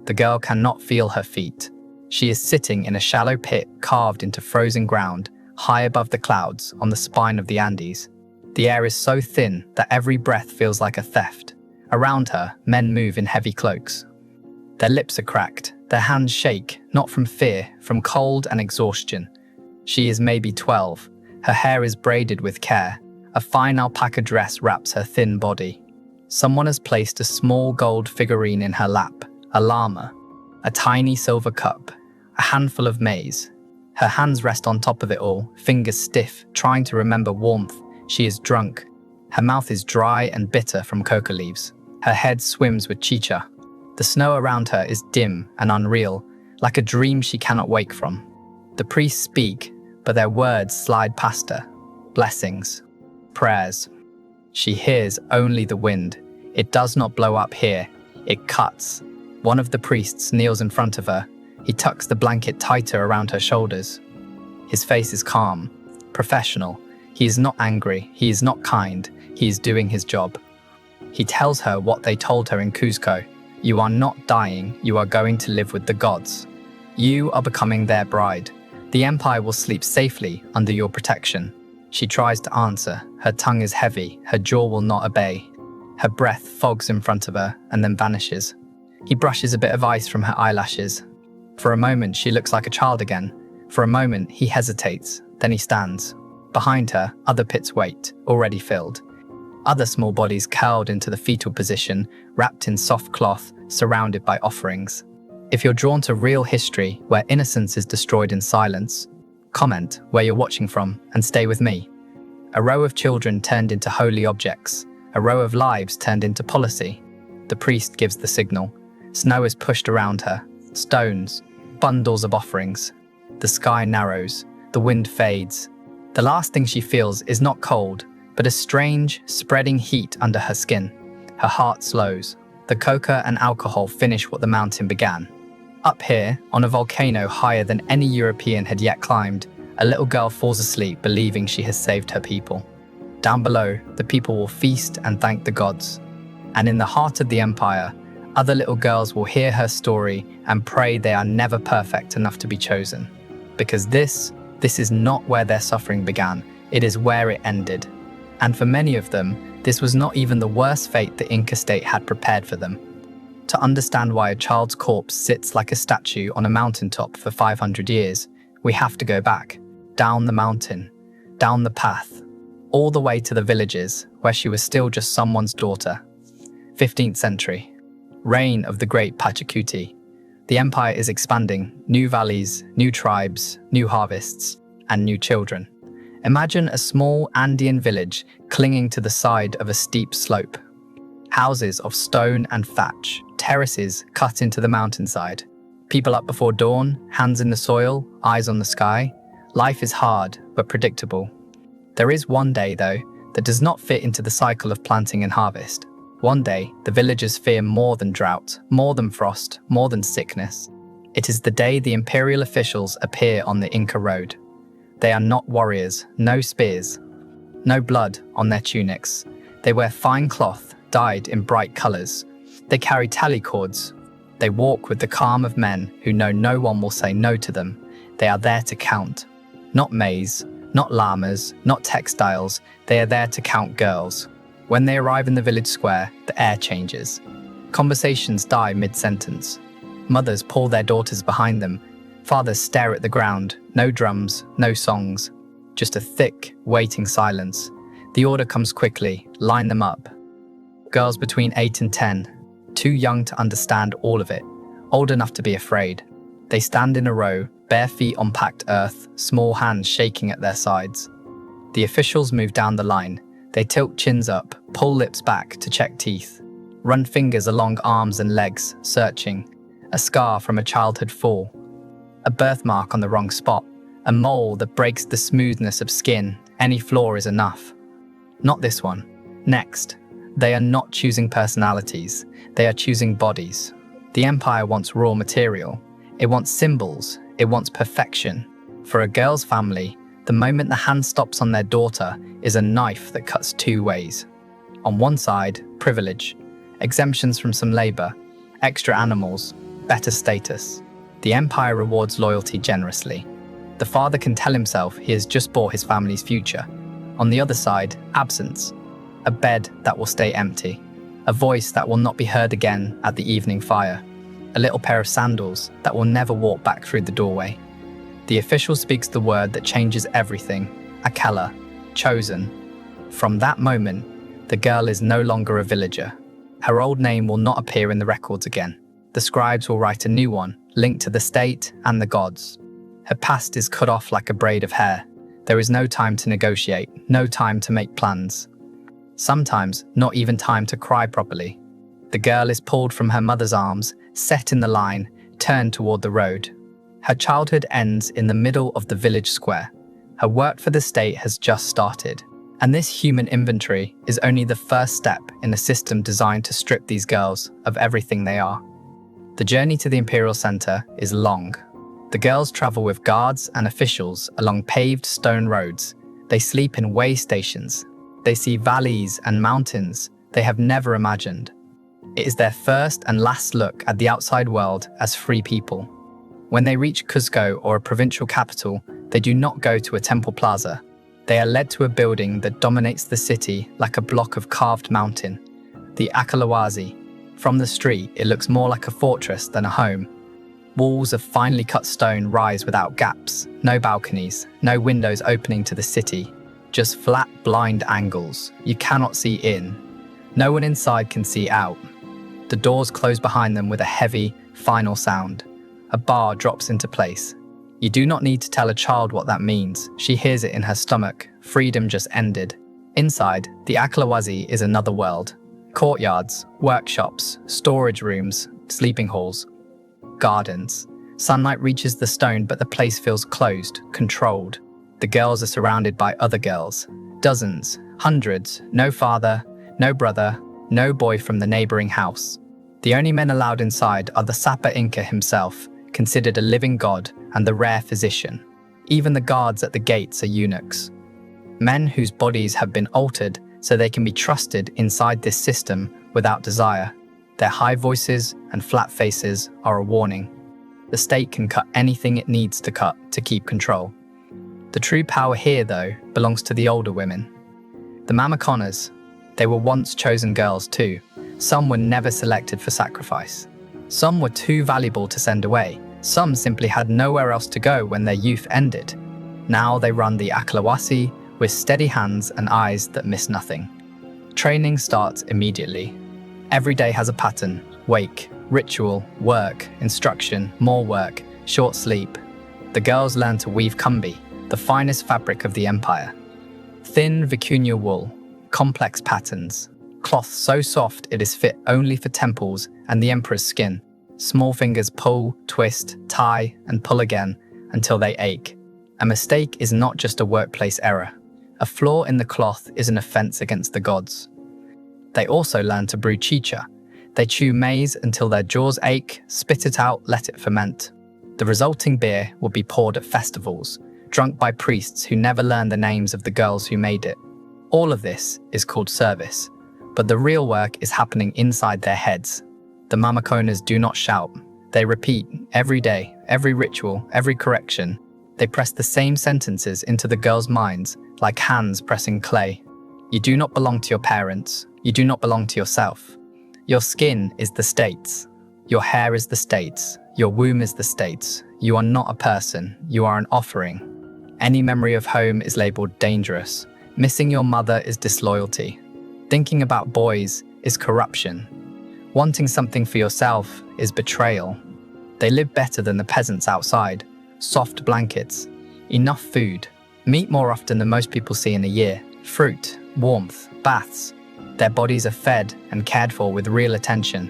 The girl cannot feel her feet. She is sitting in a shallow pit carved into frozen ground, high above the clouds on the spine of the Andes. The air is so thin that every breath feels like a theft. Around her, men move in heavy cloaks. Their lips are cracked, their hands shake, not from fear, from cold and exhaustion. She is maybe 12. Her hair is braided with care. A fine alpaca dress wraps her thin body. Someone has placed a small gold figurine in her lap, a llama, a tiny silver cup, a handful of maize. Her hands rest on top of it all, fingers stiff, trying to remember warmth. She is drunk. Her mouth is dry and bitter from coca leaves. Her head swims with chicha. The snow around her is dim and unreal, like a dream she cannot wake from. The priests speak, but their words slide past her. Blessings, prayers. She hears only the wind. It does not blow up here. It cuts. One of the priests kneels in front of her. He tucks the blanket tighter around her shoulders. His face is calm, professional. He is not angry. He is not kind. He is doing his job. He tells her what they told her in Cuzco. You are not dying. You are going to live with the gods. You are becoming their bride. The Empire will sleep safely under your protection. She tries to answer. Her tongue is heavy. Her jaw will not obey. Her breath fogs in front of her and then vanishes. He brushes a bit of ice from her eyelashes. For a moment, she looks like a child again. For a moment, he hesitates. Then he stands. Behind her, other pits wait, already filled. Other small bodies curled into the fetal position, wrapped in soft cloth, surrounded by offerings. If you're drawn to real history where innocence is destroyed in silence, comment where you're watching from and stay with me. A row of children turned into holy objects. A row of lives turned into policy. The priest gives the signal. Snow is pushed around her. Stones, bundles of offerings. The sky narrows. The wind fades. The last thing she feels is not cold, but a strange, spreading heat under her skin. Her heart slows. The coca and alcohol finish what the mountain began. Up here, on a volcano higher than any European had yet climbed, a little girl falls asleep believing she has saved her people. Down below, the people will feast and thank the gods. And in the heart of the Empire, other little girls will hear her story and pray they are never perfect enough to be chosen. Because this is not where their suffering began, it is where it ended. And for many of them, this was not even the worst fate the Inca state had prepared for them. To understand why a child's corpse sits like a statue on a mountaintop for 500 years, we have to go back, down the mountain, down the path, all the way to the villages where she was still just someone's daughter. 15th century. Reign of the great Pachacuti. The empire is expanding, new valleys, new tribes, new harvests, and new children. Imagine a small Andean village clinging to the side of a steep slope. Houses of stone and thatch, terraces cut into the mountainside. People up before dawn, hands in the soil, eyes on the sky. Life is hard, but predictable. There is one day, though, that does not fit into the cycle of planting and harvest. One day, the villagers fear more than drought, more than frost, more than sickness. It is the day the imperial officials appear on the Inca road. They are not warriors, no spears, no blood on their tunics. They wear fine cloth, dyed in bright colors. They carry tally cords. They walk with the calm of men who know no one will say no to them. They are there to count. Not maize, not llamas, not textiles. They are there to count girls. When they arrive in the village square, the air changes. Conversations die mid-sentence. Mothers pull their daughters behind them. Fathers stare at the ground. No drums, no songs. Just a thick, waiting silence. The order comes quickly. Line them up. Girls between 8 and 10. Too young to understand all of it. Old enough to be afraid. They stand in a row, bare feet on packed earth, small hands shaking at their sides. The officials move down the line. They tilt chins up, pull lips back to check teeth. Run fingers along arms and legs, searching. A scar from a childhood fall. A birthmark on the wrong spot. A mole that breaks the smoothness of skin. Any flaw is enough. Not this one. Next. They are not choosing personalities. They are choosing bodies. The empire wants raw material. It wants symbols. It wants perfection. For a girl's family, the moment the hand stops on their daughter is a knife that cuts two ways. On one side, privilege, exemptions from some labor, extra animals, better status. The empire rewards loyalty generously. The father can tell himself he has just bought his family's future. On the other side, absence. A bed that will stay empty. A voice that will not be heard again at the evening fire. A little pair of sandals that will never walk back through the doorway. The official speaks the word that changes everything. Akela, chosen. From that moment, the girl is no longer a villager. Her old name will not appear in the records again. The scribes will write a new one, linked to the state and the gods. Her past is cut off like a braid of hair. There is no time to negotiate, no time to make plans. Sometimes, not even time to cry properly. The girl is pulled from her mother's arms, set in the line, turned toward the road. Her childhood ends in the middle of the village square. Her work for the state has just started. And this human inventory is only the first step in a system designed to strip these girls of everything they are. The journey to the Imperial Center is long. The girls travel with guards and officials along paved stone roads. They sleep in way stations. They see valleys and mountains they have never imagined. It is their first and last look at the outside world as free people. When they reach Cuzco or a provincial capital, they do not go to a temple plaza. They are led to a building that dominates the city like a block of carved mountain, the Akalawazi. From the street, it looks more like a fortress than a home. Walls of finely cut stone rise without gaps, no balconies, no windows opening to the city, just flat, blind angles. You cannot see in. No one inside can see out. The doors close behind them with a heavy, final sound. A bar drops into place. You do not need to tell a child what that means. She hears it in her stomach. Freedom just ended. Inside, the Akalawazi is another world. Courtyards, workshops, storage rooms, sleeping halls, gardens. Sunlight reaches the stone, but the place feels closed, controlled. The girls are surrounded by other girls. Dozens, hundreds, no father, no brother, no boy from the neighboring house. The only men allowed inside are the Sapa Inca himself, considered a living god, and the rare physician. Even the guards at the gates are eunuchs. Men whose bodies have been altered so they can be trusted inside this system without desire. Their high voices and flat faces are a warning. The state can cut anything it needs to cut to keep control. The true power here, though, belongs to the older women. The Mamaconas, they were once chosen girls too. Some were never selected for sacrifice. Some were too valuable to send away. Some simply had nowhere else to go when their youth ended. Now they run the Akalawasi with steady hands and eyes that miss nothing. Training starts immediately. Every day has a pattern: wake, ritual, work, instruction, more work, short sleep. The girls learn to weave kumbi, the finest fabric of the empire. Thin vicuña wool, complex patterns, cloth so soft it is fit only for temples and the emperor's skin. Small fingers pull, twist, tie, and pull again until they ache. A mistake is not just a workplace error. A flaw in the cloth is an offense against the gods. They also learn to brew chicha. They chew maize until their jaws ache, spit it out, let it ferment. The resulting beer will be poured at festivals, drunk by priests who never learn the names of the girls who made it. All of this is called service, but the real work is happening inside their heads. The Mamaconas do not shout. They repeat every day, every ritual, every correction. They press the same sentences into the girls' minds like hands pressing clay. You do not belong to your parents. You do not belong to yourself. Your skin is the state's. Your hair is the state's. Your womb is the state's. You are not a person. You are an offering. Any memory of home is labeled dangerous. Missing your mother is disloyalty. Thinking about boys is corruption. Wanting something for yourself is betrayal. They live better than the peasants outside. Soft blankets, enough food, meat more often than most people see in a year, fruit, warmth, baths. Their bodies are fed and cared for with real attention.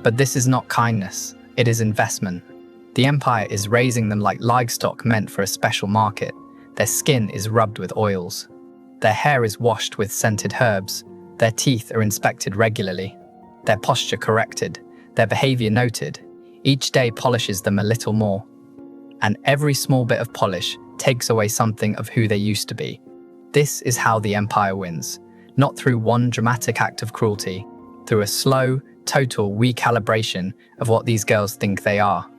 But this is not kindness, it is investment. The empire is raising them like livestock meant for a special market. Their skin is rubbed with oils. Their hair is washed with scented herbs. Their teeth are inspected regularly. Their posture corrected, their behavior noted. Each day polishes them a little more. And every small bit of polish takes away something of who they used to be. This is how the empire wins, not through one dramatic act of cruelty, through a slow, total recalibration of what these girls think they are.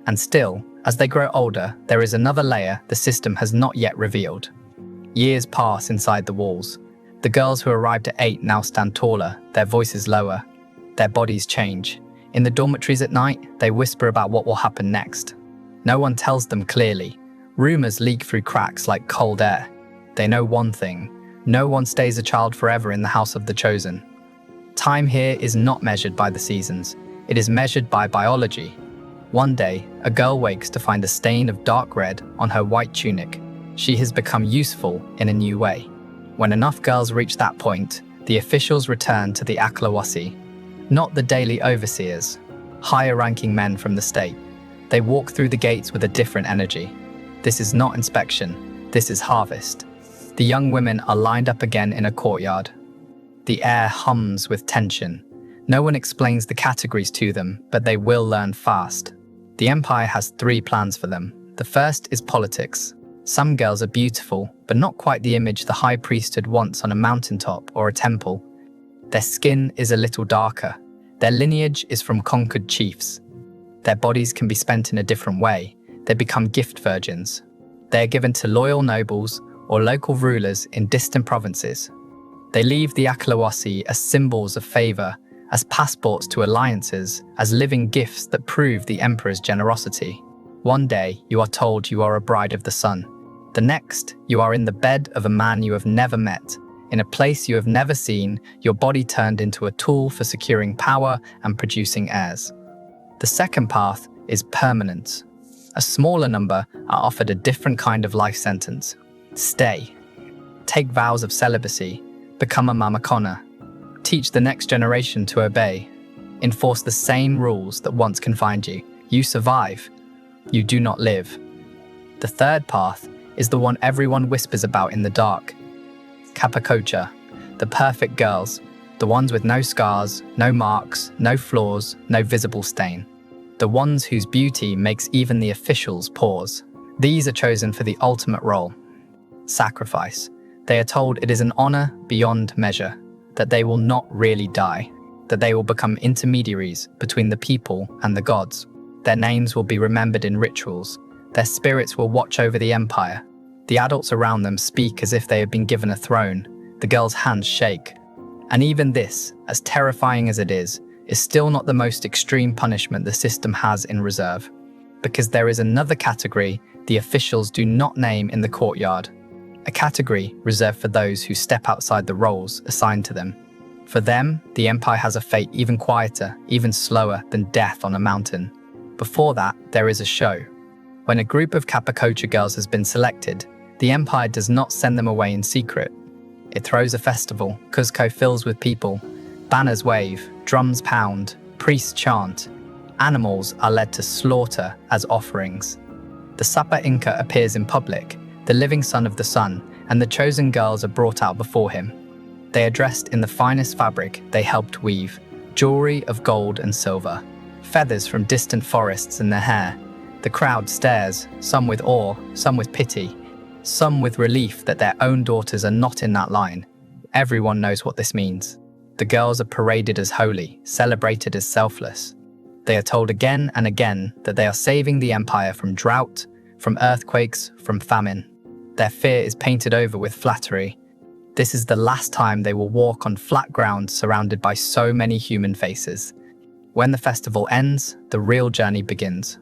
And still, as they grow older, there is another layer the system has not yet revealed. Years pass inside the walls. The girls who arrived at 8 now stand taller, their voices lower. Their bodies change. In the dormitories at night, they whisper about what will happen next. No one tells them clearly. Rumors leak through cracks like cold air. They know one thing: no one stays a child forever in the House of the Chosen. Time here is not measured by the seasons. It is measured by biology. One day, a girl wakes to find a stain of dark red on her white tunic. She has become useful in a new way. When enough girls reach that point, the officials return to the Aklawasi, not the daily overseers, higher-ranking men from the state. They walk through the gates with a different energy. This is not inspection, this is harvest. The young women are lined up again in a courtyard. The air hums with tension. No one explains the categories to them, but they will learn fast. The Empire has 3 plans for them. The first is politics. Some girls are beautiful, but not quite the image the high priesthood wants on a mountaintop or a temple. Their skin is a little darker. Their lineage is from conquered chiefs. Their bodies can be spent in a different way. They become gift virgins. They are given to loyal nobles or local rulers in distant provinces. They leave the Aklawasi as symbols of favor, as passports to alliances, as living gifts that prove the emperor's generosity. One day, you are told you are a bride of the sun. The next, you are in the bed of a man you have never met, in a place you have never seen, your body turned into a tool for securing power and producing heirs. The second path is permanence. A smaller number are offered a different kind of life sentence. Stay. Take vows of celibacy. Become a mamakona. Teach the next generation to obey. Enforce the same rules that once confined you. You survive. You do not live. The third path is the one everyone whispers about in the dark. Kapakocha, the perfect girls, the ones with no scars, no marks, no flaws, no visible stain. The ones whose beauty makes even the officials pause. These are chosen for the ultimate role: sacrifice. They are told it is an honor beyond measure, that they will not really die, that they will become intermediaries between the people and the gods. Their names will be remembered in rituals. Their spirits will watch over the empire. The adults around them speak as if they have been given a throne. The girls' hands shake. And even this, as terrifying as it is still not the most extreme punishment the system has in reserve. Because there is another category the officials do not name in the courtyard. A category reserved for those who step outside the roles assigned to them. For them, the Empire has a fate even quieter, even slower than death on a mountain. Before that, there is a show. When a group of Kapakocha girls has been selected, the Empire does not send them away in secret. It throws a festival. Cuzco fills with people. Banners wave, drums pound, priests chant. Animals are led to slaughter as offerings. The Sapa Inca appears in public, the living son of the sun, and the chosen girls are brought out before him. They are dressed in the finest fabric they helped weave, jewelry of gold and silver, feathers from distant forests in their hair. The crowd stares, some with awe, some with pity, some with relief that their own daughters are not in that line. Everyone knows what this means. The girls are paraded as holy, celebrated as selfless. They are told again and again that they are saving the Empire from drought, from earthquakes, from famine. Their fear is painted over with flattery. This is the last time they will walk on flat ground surrounded by so many human faces. When the festival ends, the real journey begins.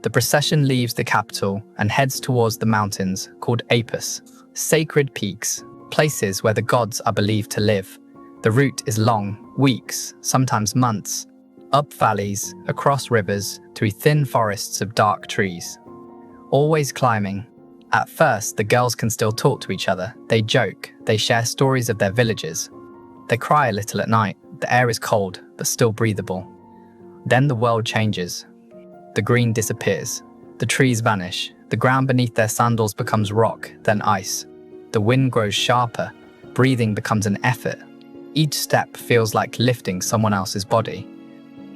The procession leaves the capital and heads towards the mountains called Apis, sacred peaks, places where the gods are believed to live. The route is long, weeks, sometimes months, up valleys, across rivers, through thin forests of dark trees. Always climbing. At first, the girls can still talk to each other. They joke, they share stories of their villages. They cry a little at night. The air is cold, but still breathable. Then the world changes. The green disappears. The trees vanish. The ground beneath their sandals becomes rock, then ice. The wind grows sharper. Breathing becomes an effort. Each step feels like lifting someone else's body.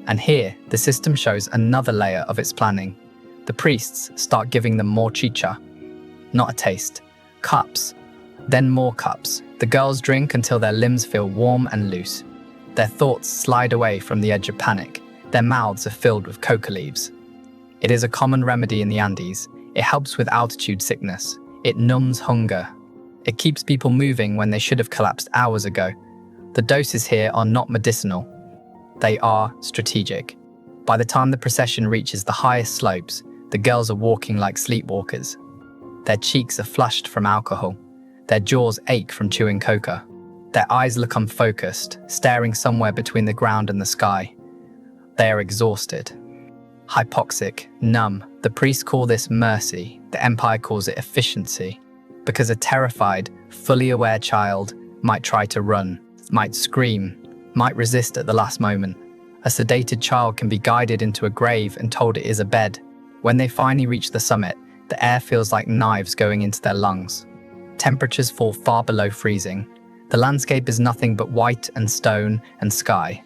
And here, the system shows another layer of its planning. The priests start giving them more chicha. Not a taste. Cups. Then more cups. The girls drink until their limbs feel warm and loose. Their thoughts slide away from the edge of panic. Their mouths are filled with coca leaves. It is a common remedy in the Andes. It helps with altitude sickness. It numbs hunger. It keeps people moving when they should have collapsed hours ago. The doses here are not medicinal. They are strategic. By the time the procession reaches the highest slopes, the girls are walking like sleepwalkers. Their cheeks are flushed from alcohol. Their jaws ache from chewing coca. Their eyes look unfocused, staring somewhere between the ground and the sky. They are exhausted. Hypoxic, numb. The priests call this mercy. The Empire calls it efficiency. Because a terrified, fully aware child might try to run, might scream, might resist at the last moment. A sedated child can be guided into a grave and told it is a bed. When they finally reach the summit, the air feels like knives going into their lungs. Temperatures fall far below freezing. The landscape is nothing but white and stone and sky.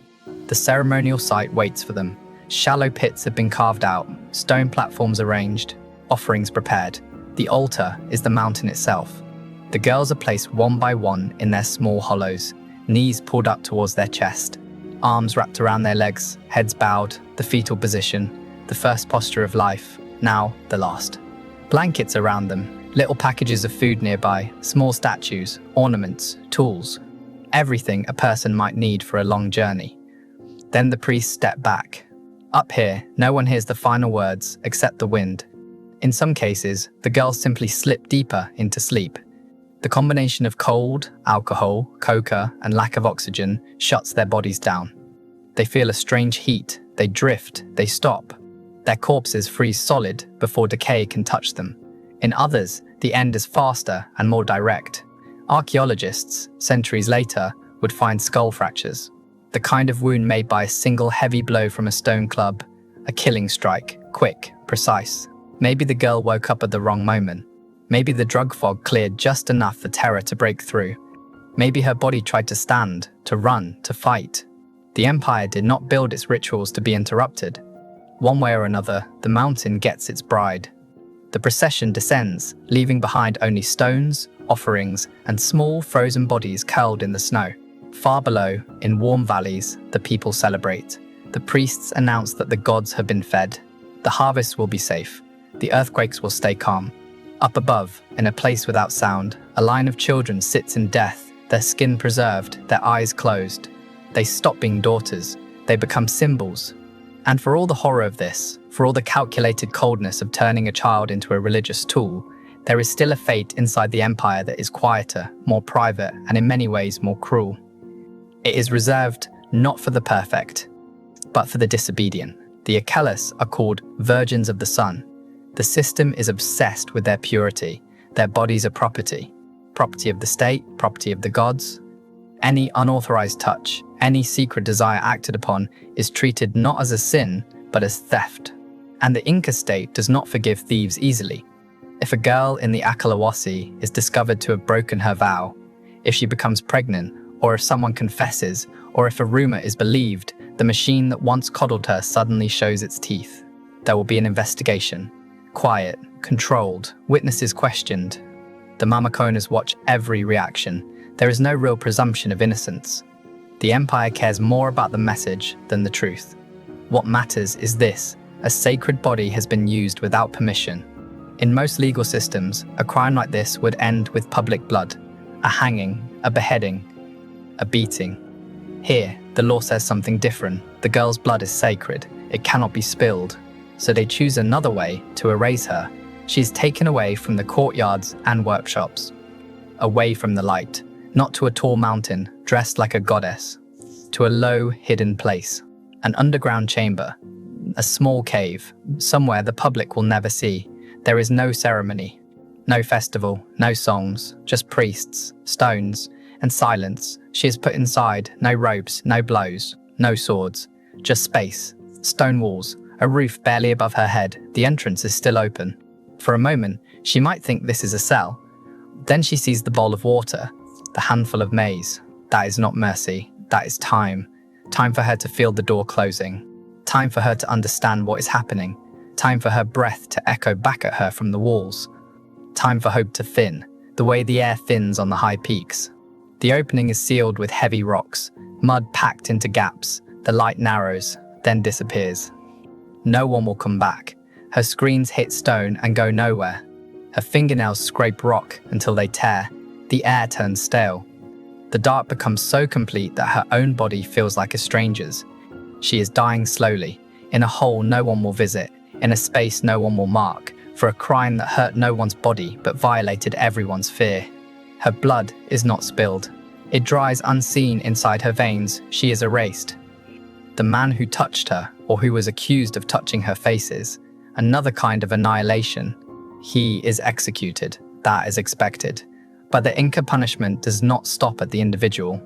The ceremonial site waits for them. Shallow pits have been carved out, stone platforms arranged, offerings prepared. The altar is the mountain itself. The girls are placed one by one in their small hollows, knees pulled up towards their chest, arms wrapped around their legs, heads bowed, the fetal position, the first posture of life, now the last. Blankets around them, little packages of food nearby, small statues, ornaments, tools, everything a person might need for a long journey. Then the priests step back. Up here, no one hears the final words except the wind. In some cases, the girls simply slip deeper into sleep. The combination of cold, alcohol, coca, and lack of oxygen shuts their bodies down. They feel a strange heat, they drift, they stop. Their corpses freeze solid before decay can touch them. In others, the end is faster and more direct. Archaeologists, centuries later, would find skull fractures. The kind of wound made by a single heavy blow from a stone club, a killing strike, quick, precise. Maybe the girl woke up at the wrong moment. Maybe the drug fog cleared just enough for terror to break through. Maybe her body tried to stand, to run, to fight. The Empire did not build its rituals to be interrupted. One way or another, the mountain gets its bride. The procession descends, leaving behind only stones, offerings, and small frozen bodies curled in the snow. Far below, in warm valleys, the people celebrate. The priests announce that the gods have been fed. The harvest will be safe. The earthquakes will stay calm. Up above, in a place without sound, a line of children sits in death, their skin preserved, their eyes closed. They stop being daughters. They become symbols. And for all the horror of this, for all the calculated coldness of turning a child into a religious tool, there is still a fate inside the Empire that is quieter, more private, and in many ways more cruel. It is reserved not for the perfect, but for the disobedient. The Achilles are called virgins of the sun. The system is obsessed with their purity. Their bodies are property. Property of the state, property of the gods. Any unauthorized touch, any secret desire acted upon is treated not as a sin, but as theft. And the Inca state does not forgive thieves easily. If a girl in the Acalawasi is discovered to have broken her vow, if she becomes pregnant, or if someone confesses, or if a rumor is believed, the machine that once coddled her suddenly shows its teeth. There will be an investigation. Quiet, controlled, witnesses questioned. The Mamaconas watch every reaction. There is no real presumption of innocence. The Empire cares more about the message than the truth. What matters is this: a sacred body has been used without permission. In most legal systems, a crime like this would end with public blood. A hanging, a beheading, a beating. Here, the law says something different. The girl's blood is sacred. It cannot be spilled. So they choose another way to erase her. She is taken away from the courtyards and workshops. Away from the light, not to a tall mountain, dressed like a goddess, to a low, hidden place. An underground chamber, a small cave, somewhere the public will never see. There is no ceremony, no festival, no songs, just priests, stones, and silence. She is put inside, no ropes, no blows, no swords, just space, stone walls, a roof barely above her head. The entrance is still open. For a moment, she might think this is a cell. Then she sees the bowl of water, the handful of maize. That is not mercy, that is time. Time for her to feel the door closing. Time for her to understand what is happening. Time for her breath to echo back at her from the walls. Time for hope to thin, the way the air thins on the high peaks. The opening is sealed with heavy rocks. Mud packed into gaps, the light narrows, then disappears. No one will come back. Her screens hit stone and go nowhere. Her fingernails scrape rock until they tear. The air turns stale. The dark becomes so complete that her own body feels like a stranger's. She is dying slowly, in a hole no one will visit, in a space no one will mark, for a crime that hurt no one's body but violated everyone's fear. Her blood is not spilled. It dries unseen inside her veins. She is erased. The man who touched her, or who was accused of touching her, faces another kind of annihilation. He is executed. That is expected. But the Inca punishment does not stop at the individual.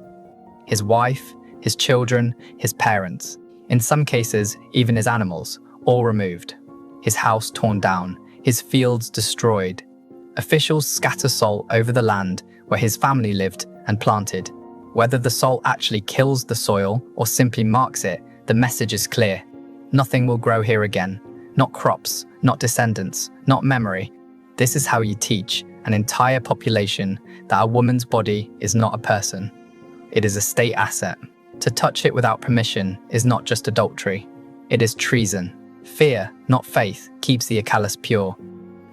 His wife, his children, his parents, in some cases, even his animals, all removed. His house torn down, his fields destroyed. Officials scatter salt over the land where his family lived and planted. Whether the salt actually kills the soil or simply marks it, the message is clear. Nothing will grow here again. Not crops, not descendants, not memory. This is how you teach an entire population that a woman's body is not a person. It is a state asset. To touch it without permission is not just adultery. It is treason. Fear, not faith, keeps the Akalis pure.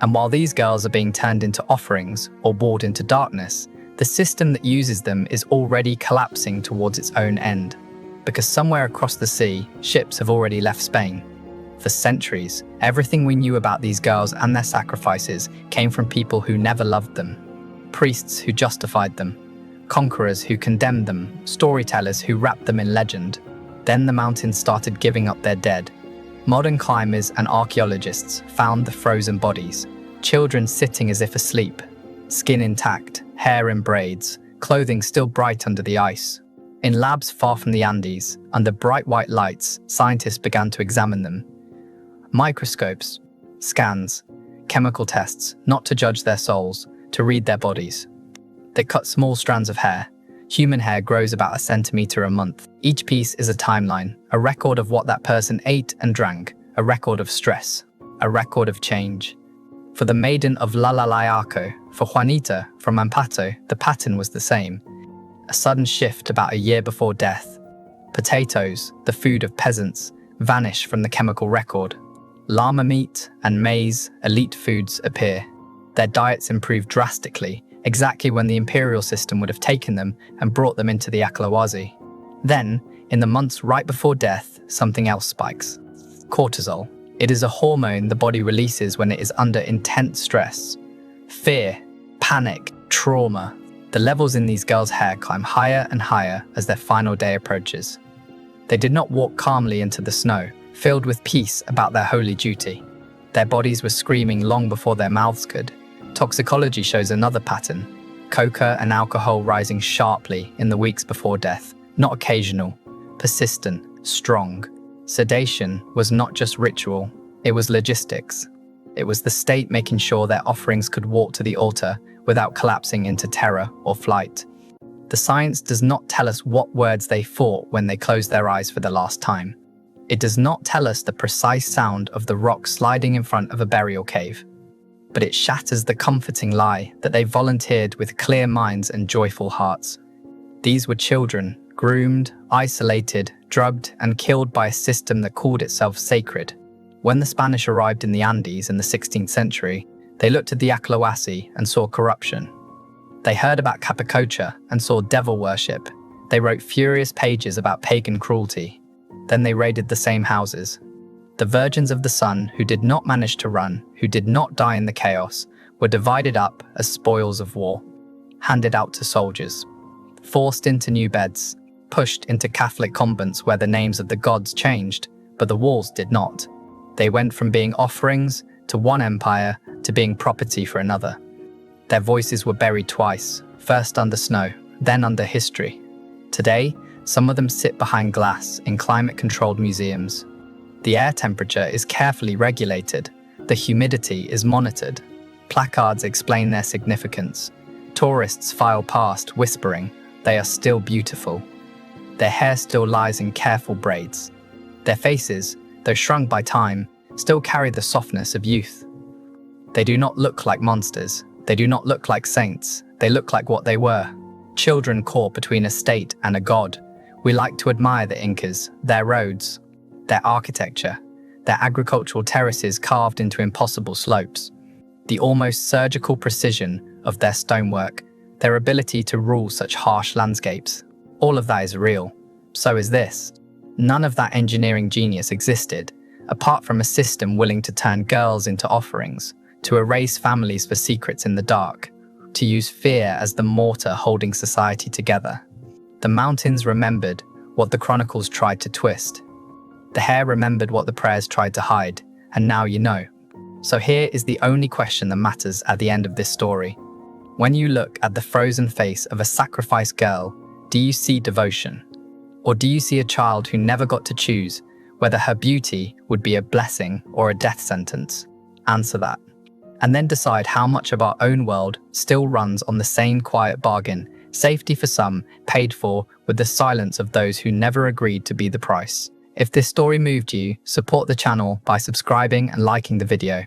And while these girls are being turned into offerings or walled into darkness, the system that uses them is already collapsing towards its own end. Because somewhere across the sea, ships have already left Spain. For centuries, everything we knew about these girls and their sacrifices came from people who never loved them. Priests who justified them. Conquerors who condemned them. Storytellers who wrapped them in legend. Then the mountains started giving up their dead. Modern climbers and archaeologists found the frozen bodies. Children sitting as if asleep. Skin intact, hair in braids, clothing still bright under the ice. In labs far from the Andes, under bright white lights, scientists began to examine them. Microscopes, scans, chemical tests, not to judge their souls, to read their bodies. They cut small strands of hair. Human hair grows about a centimeter a month. Each piece is a timeline, a record of what that person ate and drank, a record of stress, a record of change. For the maiden of Lalalayaco, for Juanita from Ampato, the pattern was the same. A sudden shift about a year before death. Potatoes, the food of peasants, vanish from the chemical record. Llama meat and maize, elite foods, appear. Their diets improve drastically, exactly when the imperial system would have taken them and brought them into the Aklawazi. Then, in the months right before death, something else spikes. Cortisol. It is a hormone the body releases when it is under intense stress. Fear, panic, trauma. The levels in these girls' hair climb higher and higher as their final day approaches. They did not walk calmly into the snow, filled with peace about their holy duty. Their bodies were screaming long before their mouths could. Toxicology shows another pattern. Coca and alcohol rising sharply in the weeks before death, not occasional, persistent, strong. Sedation was not just ritual, it was logistics. It was the state making sure their offerings could walk to the altar without collapsing into terror or flight. The science does not tell us what words they fought when they closed their eyes for the last time. It does not tell us the precise sound of the rock sliding in front of a burial cave. But it shatters the comforting lie that they volunteered with clear minds and joyful hearts. These were children, groomed, isolated, drugged, and killed by a system that called itself sacred. When the Spanish arrived in the Andes in the 16th century, they looked at the Aklahuasi and saw corruption. They heard about Capicocha and saw devil worship. They wrote furious pages about pagan cruelty. Then they raided the same houses. The virgins of the sun who did not manage to run, who did not die in the chaos, were divided up as spoils of war, handed out to soldiers, forced into new beds, pushed into Catholic convents where the names of the gods changed, but the walls did not. They went from being offerings to one empire to being property for another. Their voices were buried twice, first under snow, then under history. Today, some of them sit behind glass in climate-controlled museums. The air temperature is carefully regulated. The humidity is monitored. Placards explain their significance. Tourists file past, whispering, they are still beautiful. Their hair still lies in careful braids. Their faces, though shrunk by time, still carry the softness of youth. They do not look like monsters. They do not look like saints. They look like what they were. Children caught between a state and a god, We like to admire the Incas, their roads, their architecture, their agricultural terraces carved into impossible slopes, the almost surgical precision of their stonework, their ability to rule such harsh landscapes. All of that is real. So is this. None of that engineering genius existed, apart from a system willing to turn girls into offerings, to erase families for secrets in the dark, to use fear as the mortar holding society together. The mountains remembered what the chronicles tried to twist. The hair remembered what the prayers tried to hide, and now you know. So here is the only question that matters at the end of this story. When you look at the frozen face of a sacrificed girl, do you see devotion? Or do you see a child who never got to choose whether her beauty would be a blessing or a death sentence? Answer that. And then decide how much of our own world still runs on the same quiet bargain, safety for some, paid for with the silence of those who never agreed to be the price. If this story moved you, support the channel by subscribing and liking the video.